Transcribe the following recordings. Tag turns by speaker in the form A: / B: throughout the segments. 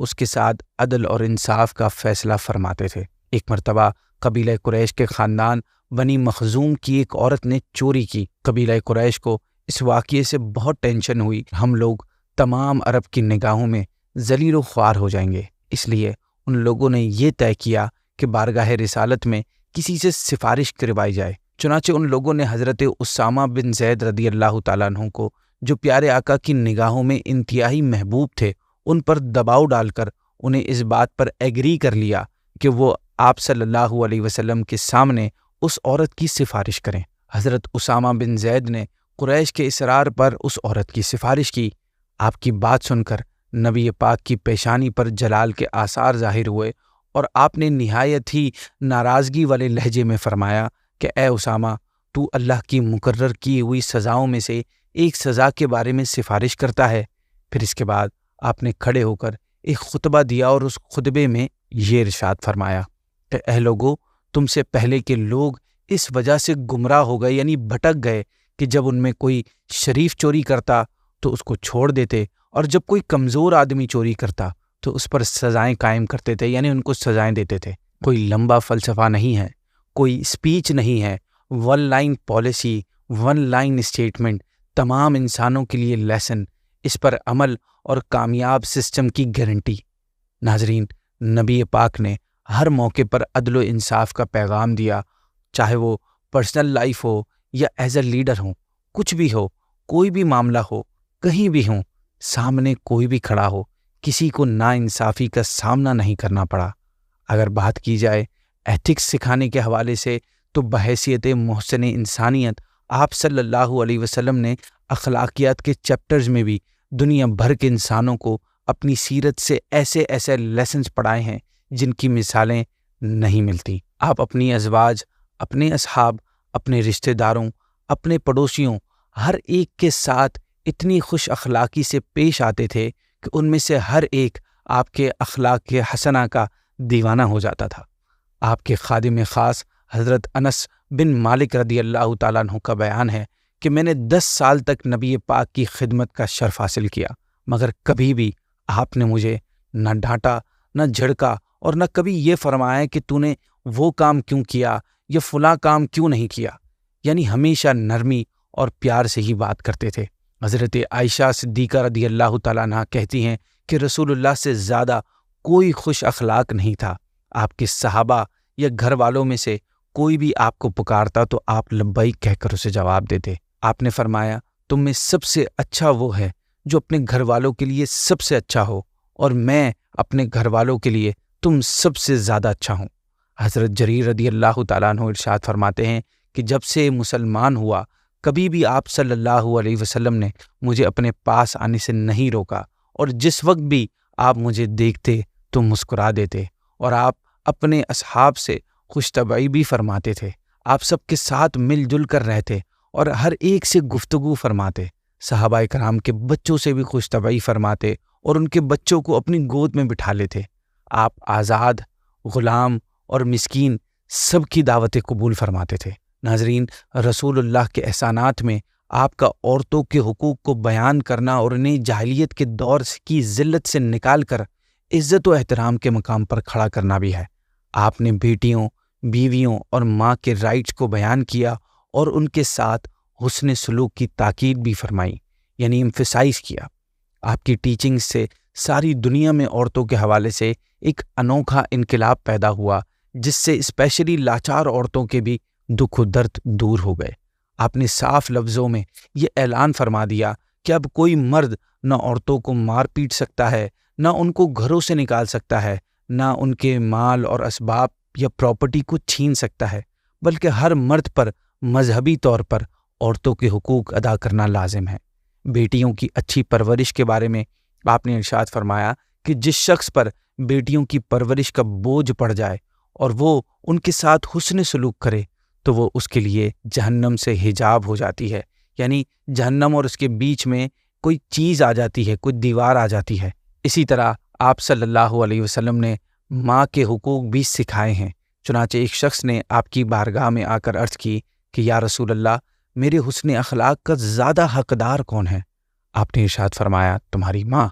A: اس کے ساتھ عدل اور انصاف کا فیصلہ فرماتے تھے۔ ایک مرتبہ قبیلہ قریش کے خاندان بنی مخزوم کی ایک عورت نے چوری کی۔ قبیلہ قریش کو اس واقعے سے بہت ٹینشن ہوئی، ہم لوگ تمام عرب کی نگاہوں میں ذلیل و خوار ہو جائیں گے۔ اس لیے ان لوگوں نے یہ طے کیا کہ بارگاہ رسالت میں کسی سے سفارش کروائی جائے۔ چنانچہ ان لوگوں نے حضرت اسامہ بن زید رضی اللہ تعالیٰ عنہ کو، جو پیارے آقا کی نگاہوں میں انتہائی محبوب تھے، ان پر دباؤ ڈال کر انہیں اس بات پر ایگری کر لیا کہ وہ آپ صلی اللہ علیہ وسلم کے سامنے اس عورت کی سفارش کریں۔ حضرت اسامہ بن زید نے قریش کے اصرار پر اس عورت کی سفارش کی۔ آپ کی بات سن کر نبی پاک کی پیشانی پر جلال کے آثار ظاہر ہوئے اور آپ نے نہایت ہی ناراضگی والے لہجے میں فرمایا کہ اے اسامہ، تو اللہ کی مقرر کی ہوئی سزاؤں میں سے ایک سزا کے بارے میں سفارش کرتا ہے۔ پھر اس کے بعد آپ نے کھڑے ہو کر ایک خطبہ دیا اور اس خطبے میں یہ ارشاد فرمایا کہ اے لوگو، تم سے پہلے کے لوگ اس وجہ سے گمراہ ہو گئے، یعنی بھٹک گئے، کہ جب ان میں کوئی شریف چوری کرتا تو اس کو چھوڑ دیتے، اور جب کوئی کمزور آدمی چوری کرتا تو اس پر سزائیں قائم کرتے تھے، یعنی ان کو سزائیں دیتے تھے۔ کوئی لمبا فلسفہ نہیں ہے، کوئی اسپیچ نہیں ہے، one line policy, one line statement, تمام انسانوں کے لیے لیسن، اس پر عمل اور کامیاب سسٹم کی گارنٹی۔ ناظرین، نبی پاک نے ہر موقع پر عدل و انصاف کا پیغام دیا، چاہے وہ پرسنل لائف ہو یا ایز اے لیڈر ہو، کچھ بھی ہو، کوئی بھی معاملہ ہو، کہیں بھی ہوں، سامنے کوئی بھی کھڑا ہو، کسی کو ناانصافی کا سامنا نہیں کرنا پڑا۔ اگر بات کی جائے ایتھکس سکھانے کے حوالے سے تو بحیثیت محسن انسانیت آپ صلی اللہ علیہ وسلم نے اخلاقیات کے چیپٹرز میں بھی دنیا بھر کے انسانوں کو اپنی سیرت سے ایسے ایسے لیسنز پڑھائے ہیں جن کی مثالیں نہیں ملتی۔ آپ اپنی ازواج، اپنے اصحاب، اپنے رشتہ داروں، اپنے پڑوسیوں، ہر ایک کے ساتھ اتنی خوش اخلاقی سے پیش آتے تھے کہ ان میں سے ہر ایک آپ کے اخلاق کے حسنہ کا دیوانہ ہو جاتا تھا۔ آپ کے خادم خاص حضرت انس بن مالک رضی اللہ تعالیٰ عنہ کا بیان ہے کہ میں نے 10 سال تک نبی پاک کی خدمت کا شرف حاصل کیا، مگر کبھی بھی آپ نے مجھے نہ ڈانٹا، نہ جھڑکا، اور نہ کبھی یہ فرمایا کہ تو نے وہ کام کیوں کیا یا فلاں کام کیوں نہیں کیا، یعنی ہمیشہ نرمی اور پیار سے ہی بات کرتے تھے۔ حضرت عائشہ صدیقہ رضی اللہ تعالیٰ عنہ کہتی ہیں کہ رسول اللہ سے زیادہ کوئی خوش اخلاق نہیں تھا۔ آپ کے صحابہ یا گھر والوں میں سے کوئی بھی آپ کو پکارتا تو آپ لبیک کہہ کر اسے جواب دیتے۔ آپ نے فرمایا، تم میں سب سے اچھا وہ ہے جو اپنے گھر والوں کے لیے سب سے اچھا ہو، اور میں اپنے گھر والوں کے لیے تم سب سے زیادہ اچھا ہوں۔ حضرت جریر رضی اللہ تعالیٰ عنہ ارشاد فرماتے ہیں کہ جب سے مسلمان ہوا، کبھی بھی آپ صلی اللہ علیہ وسلم نے مجھے اپنے پاس آنے سے نہیں روکا، اور جس وقت بھی آپ مجھے دیکھتے تو مسکرا دیتے، اور آپ اپنے اصحاب سے خوش طبعی بھی فرماتے تھے۔ آپ سب کے ساتھ مل جل کر رہتے اور ہر ایک سے گفتگو فرماتے۔ صحابہ کرام کے بچوں سے بھی خوش طبعی فرماتے اور ان کے بچوں کو اپنی گود میں بٹھا لیتے۔ آپ آزاد، غلام اور مسکین سب کی دعوت قبول فرماتے تھے۔ ناظرین، رسول اللہ کے احسانات میں آپ کا عورتوں کے حقوق کو بیان کرنا اور انہیں جاہلیت کے دور کی ذلت سے نکال کر عزت و احترام کے مقام پر کھڑا کرنا بھی ہے۔ آپ نے بیٹیوں، بیویوں اور ماں کے رائٹس کو بیان کیا اور ان کے ساتھ حسن سلوک کی تاکید بھی فرمائی، یعنی ایمفیسائز کیا۔ آپ کی ٹیچنگ سے ساری دنیا میں عورتوں کے حوالے سے ایک انوکھا انقلاب پیدا ہوا، جس سے اسپیشلی لاچار عورتوں کے بھی دکھ و درد دور ہو گئے۔ آپ نے صاف لفظوں میں یہ اعلان فرما دیا کہ اب کوئی مرد نہ عورتوں کو مار پیٹ سکتا ہے، نہ ان کو گھروں سے نکال سکتا ہے، نہ ان کے مال اور اسباب یا پراپرٹی کو چھین سکتا ہے، بلکہ ہر مرد پر مذہبی طور پر عورتوں کے حقوق ادا کرنا لازم ہے۔ بیٹیوں کی اچھی پرورش کے بارے میں آپ نے ارشاد فرمایا کہ جس شخص پر بیٹیوں کی پرورش کا بوجھ پڑ جائے اور وہ ان کے ساتھ حسن سلوک کرے تو وہ اس کے لیے جہنم سے حجاب ہو جاتی ہے، یعنی جہنم اور اس کے بیچ میں کوئی چیز آ جاتی ہے، کوئی دیوار آ جاتی ہے۔ اسی طرح آپ صلی اللہ علیہ وسلم نے ماں کے حقوق بھی سکھائے ہیں۔ چنانچہ ایک شخص نے آپ کی بارگاہ میں آ کر عرض کی کہ یا رسول اللہ، میرے حسن اخلاق کا زیادہ حقدار کون ہے؟ آپ نے ارشاد فرمایا، تمہاری ماں۔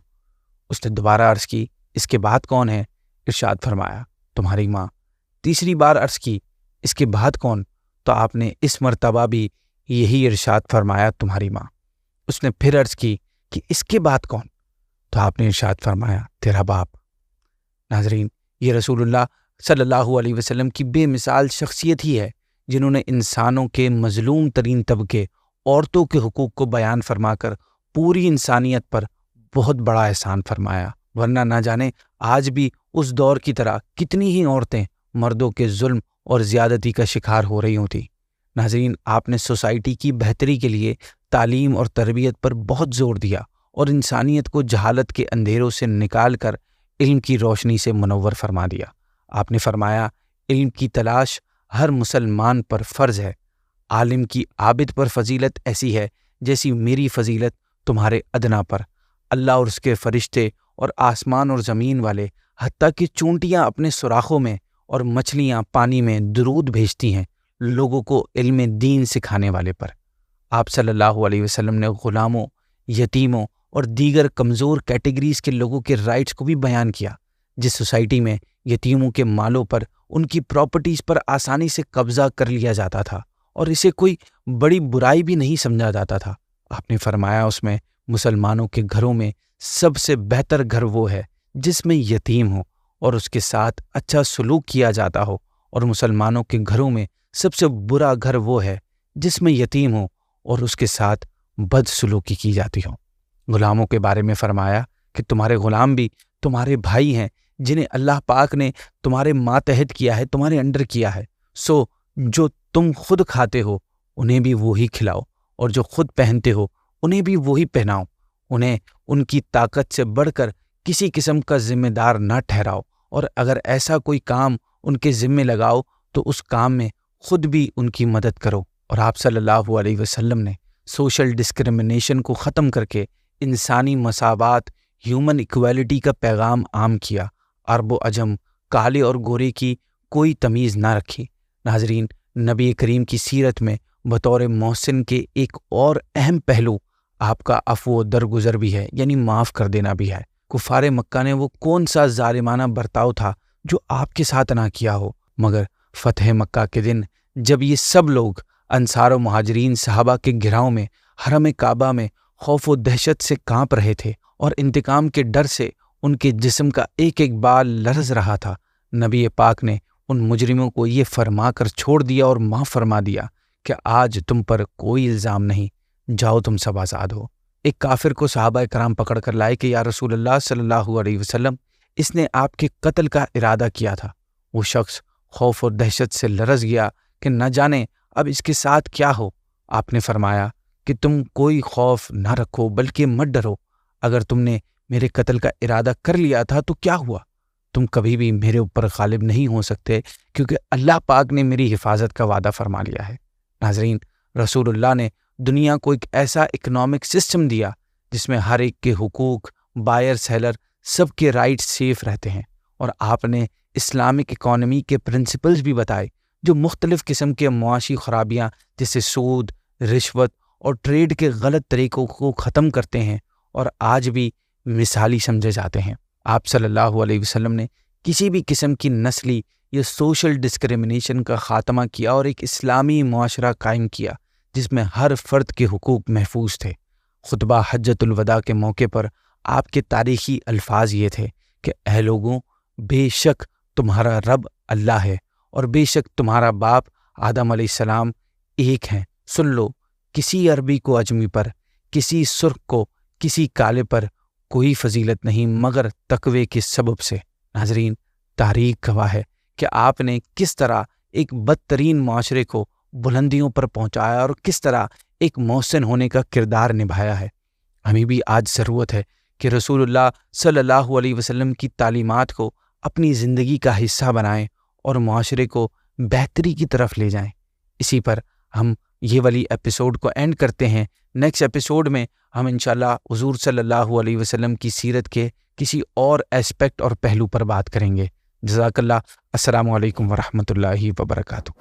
A: اس نے دوبارہ عرض کی اس کے بعد کون ہے؟ ارشاد فرمایا تمہاری ماں۔ تیسری بار عرض کی اس کے بعد کون؟ تو آپ نے اس مرتبہ بھی یہی ارشاد فرمایا تمہاری ماں۔ اس نے پھر عرض کی کہ اس کے بعد کون؟ تو آپ نے ارشاد فرمایا تیرا باپ۔ ناظرین، یہ رسول اللہ صلی اللہ علیہ وسلم کی بے مثال شخصیت ہی ہے جنہوں نے انسانوں کے مظلوم ترین طبقے عورتوں کے حقوق کو بیان فرما کر پوری انسانیت پر بہت بڑا احسان فرمایا، ورنہ نہ جانے آج بھی اس دور کی طرح کتنی ہی عورتیں مردوں کے ظلم اور زیادتی کا شکار ہو رہی ہوتی۔ ناظرین، آپ نے سوسائٹی کی بہتری کے لیے تعلیم اور تربیت پر بہت زور دیا اور انسانیت کو جہالت کے اندھیروں سے نکال کر علم کی روشنی سے منور فرما دیا۔ آپ نے فرمایا علم کی تلاش ہر مسلمان پر فرض ہے۔ عالم کی عابد پر فضیلت ایسی ہے جیسی میری فضیلت تمہارے ادنا پر۔ اللہ اور اس کے فرشتے اور آسمان اور زمین والے، حتیٰ کہ چونٹیاں اپنے سوراخوں میں اور مچھلیاں پانی میں درود بھیجتی ہیں لوگوں کو علم دین سکھانے والے پر۔ آپ صلی اللہ علیہ وسلم نے غلاموں، یتیموں اور دیگر کمزور کیٹیگریز کے لوگوں کے رائٹس کو بھی بیان کیا۔ جس سوسائٹی میں یتیموں کے مالوں پر، ان کی پراپرٹیز پر آسانی سے قبضہ کر لیا جاتا تھا اور اسے کوئی بڑی برائی بھی نہیں سمجھا جاتا تھا، آپ نے فرمایا اس میں مسلمانوں کے گھروں میں سب سے بہتر گھر وہ ہے جس میں یتیم ہو اور اس کے ساتھ اچھا سلوک کیا جاتا ہو، اور مسلمانوں کے گھروں میں سب سے برا گھر وہ ہے جس میں یتیم ہو اور اس کے ساتھ بد سلوکی کی جاتی ہو۔ غلاموں کے بارے میں فرمایا کہ تمہارے غلام بھی تمہارے بھائی ہیں جنہیں اللہ پاک نے تمہارے ماتحت کیا ہے، تمہارے انڈر کیا ہے، سو جو تم خود کھاتے ہو انہیں بھی وہی کھلاؤ، اور جو خود پہنتے ہو انہیں بھی وہی پہناؤ۔ انہیں ان کی طاقت سے بڑھ کر کسی قسم کا ذمہ دار نہ ٹھہراؤ، اور اگر ایسا کوئی کام ان کے ذمے لگاؤ تو اس کام میں خود بھی ان کی مدد کرو۔ اور آپ صلی اللہ علیہ وسلم نے سوشل ڈسکرمنیشن کو ختم کر کے انسانی مساوات، ہیومن ایکویلٹی کا پیغام عام کیا۔ عرب و عجم، کالے اور گورے کی کوئی تمیز نہ رکھی۔ ناظرین، نبی کریم کی سیرت میں بطور محسن کے ایک اور اہم پہلو آپ کا عفو و درگزر بھی ہے، یعنی معاف کر دینا بھی ہے۔ کفار مکہ نے وہ کون سا ظالمانہ برتاؤ تھا جو آپ کے ساتھ نہ کیا ہو، مگر فتح مکہ کے دن جب یہ سب لوگ انصار و مہاجرین صحابہ کے گھراؤ میں حرم کعبہ میں خوف و دہشت سے کانپ رہے تھے اور انتقام کے ڈر سے ان کے جسم کا ایک ایک بال لرز رہا تھا، نبی پاک نے ان مجرموں کو یہ فرما کر چھوڑ دیا اور معاف فرما دیا کہ آج تم پر کوئی الزام نہیں، جاؤ تم سب آزاد ہو۔ ایک کافر کو صحابہ کرام پکڑ کر لائے کہ یا رسول اللہ صلی اللہ علیہ وسلم، اس نے آپ کے قتل کا ارادہ کیا تھا۔ وہ شخص خوف اور دہشت سے لرز گیا کہ نہ جانے اب اس کے ساتھ کیا ہو۔ آپ نے فرمایا کہ تم کوئی خوف نہ رکھو بلکہ مت ڈرو، اگر تم نے میرے قتل کا ارادہ کر لیا تھا تو کیا ہوا؟ تم کبھی بھی میرے اوپر غالب نہیں ہو سکتے، کیونکہ اللہ پاک نے میری حفاظت کا وعدہ فرما لیا ہے۔ ناظرین، رسول اللہ نے دنیا کو ایک ایسا اکنامک سسٹم دیا جس میں ہر ایک کے حقوق، بائر سیلر سب کے رائٹ سیف رہتے ہیں، اور آپ نے اسلامک اکانومی کے پرنسپلز بھی بتائے جو مختلف قسم کے معاشی خرابیاں جیسے سود، رشوت اور ٹریڈ کے غلط طریقوں کو ختم کرتے ہیں اور آج بھی مثالی سمجھے جاتے ہیں۔ آپ صلی اللہ علیہ وسلم نے کسی بھی قسم کی نسلی یا سوشل ڈسکرمنیشن کا خاتمہ کیا اور ایک اسلامی معاشرہ قائم کیا جس میں ہر فرد کے حقوق محفوظ تھے۔ خطبہ حجۃ الوداع کے موقع پر آپ کے تاریخی الفاظ یہ تھے کہ اے لوگوں، بے شک تمہارا رب اللہ ہے اور بے شک تمہارا باپ آدم علیہ السلام ایک ہیں۔ سن لو، کسی عربی کو عجمی پر، کسی سرخ کو کسی کالے پر کوئی فضیلت نہیں مگر تقوی کے سبب سے۔ ناظرین، تاریخ گواہ ہے کہ آپ نے کس طرح ایک بدترین معاشرے کو بلندیوں پر پہنچایا اور کس طرح ایک محسن ہونے کا کردار نبھایا ہے۔ ہمیں بھی آج ضرورت ہے کہ رسول اللہ صلی اللہ علیہ وسلم کی تعلیمات کو اپنی زندگی کا حصہ بنائیں اور معاشرے کو بہتری کی طرف لے جائیں۔ اسی پر ہم یہ والی ایپیسوڈ کو اینڈ کرتے ہیں۔ نیکسٹ ایپیسوڈ میں ہم انشاءاللہ حضور صلی اللہ علیہ وسلم کی سیرت کے کسی اور ایسپیکٹ اور پہلو پر بات کریں گے۔ جزاک اللہ۔ السلام علیکم ورحمۃ اللہ وبرکاتہ۔